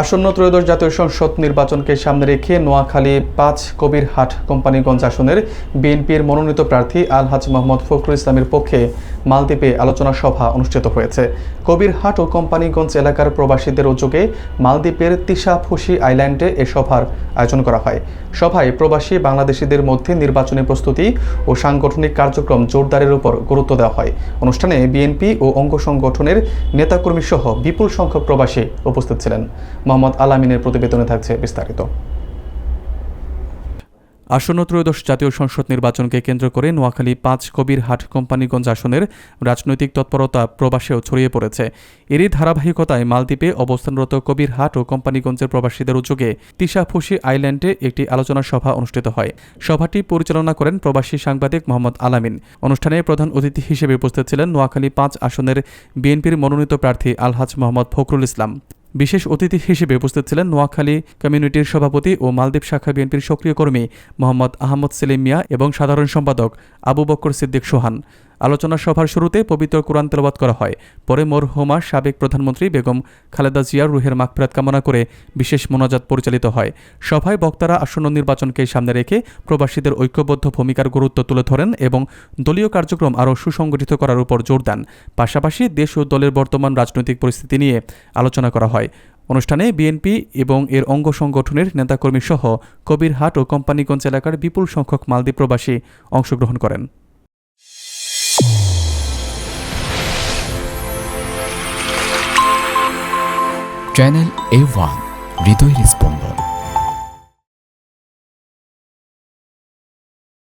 আসন্ন ত্রয়োদশ জাতীয় সংসদ নির্বাচনকে সামনে রেখে নোয়াখালী ৫ কবিরহাট কোম্পানীগঞ্জ আসনের বিএনপির মনোনীত প্রার্থী আলহাজ মোহাম্মদ ফখরুল ইসলামের পক্ষে মালদ্বীপে আলোচনা সভা অনুষ্ঠিত হয়েছে। কবিরহাট ও কোম্পানীগঞ্জ এলাকার প্রবাসীদের উদ্যোগে মালদ্বীপের তিশাফুসি আইল্যান্ডে এ সভার আয়োজন করা হয়। সভায় প্রবাসী বাংলাদেশিদের মধ্যে নির্বাচনী প্রস্তুতি ও সাংগঠনিক কার্যক্রম জোরদারের উপর গুরুত্ব দেওয়া হয়। অনুষ্ঠানে বিএনপি ও অঙ্গ সংগঠনের নেতাকর্মী সহ বিপুল সংখ্যক প্রবাসী উপস্থিত ছিলেন। মোহাম্মদ আলামিনের প্রতিবেদনে থাকছে বিস্তারিত। আসন্ন ত্রয়োদশ জাতীয় সংসদ নির্বাচনকে কেন্দ্র করে নোয়াখালী ৫ কবিরহাট কোম্পানীগঞ্জ আসনের রাজনৈতিক তৎপরতা প্রবাসেও ছড়িয়ে পড়েছে। এরই ধারাবাহিকতায় মালদ্বীপে অবস্থানরত কবিরহাট ও কোম্পানীগঞ্জের প্রবাসীদের উদ্যোগে তিশাফুসি আইল্যান্ডে একটি আলোচনা সভা অনুষ্ঠিত হয়। সভাটি পরিচালনা করেন প্রবাসী সাংবাদিক মোহাম্মদ আলামিন। অনুষ্ঠানে প্রধান অতিথি হিসেবে উপস্থিত ছিলেন নোয়াখালী ৫ আসনের বিএনপির মনোনীত প্রার্থী আলহাজ মোহাম্মদ ফখরুল ইসলাম। বিশেষ অতিথি হিসেবে উপস্থিত ছিলেন নোয়াখালী কমিউনিটির সভাপতি ও মালদ্বীপ শাখা বিএনপির সক্রিয় কর্মী মোহাম্মদ আহমদ সেলিম মিয়া এবং সাধারণ সম্পাদক আবু বকর সিদ্দিক সোহান। আলোচনা সভার শুরুতে পবিত্র কোরআন তেলাওয়াত করা হয়। পরে মরহুমা সাবেক প্রধানমন্ত্রী বেগম খালেদা জিয়ার রুহের মাগফিরাত কামনা করে বিশেষ মোনাজাত পরিচালিত হয়। সভায় বক্তারা আসন্ন নির্বাচনকে সামনে রেখে প্রবাসীদের ঐক্যবদ্ধ ভূমিকার গুরুত্ব তুলে ধরেন এবং দলীয় কার্যক্রম আরও সুসংগঠিত করার উপর জোর দেন। পাশাপাশি দেশ ও দলের বর্তমান রাজনৈতিক পরিস্থিতি নিয়ে আলোচনা করা হয়। অনুষ্ঠানে বিএনপি এবং এর অঙ্গ সংগঠনের নেতাকর্মী সহ কবিরহাট ও কোম্পানীগঞ্জ এলাকার বিপুল সংখ্যক মালদ্বীপ প্রবাসী অংশগ্রহণ করেন। চ্যানেল A1 হৃদয়ের স্পন্দন।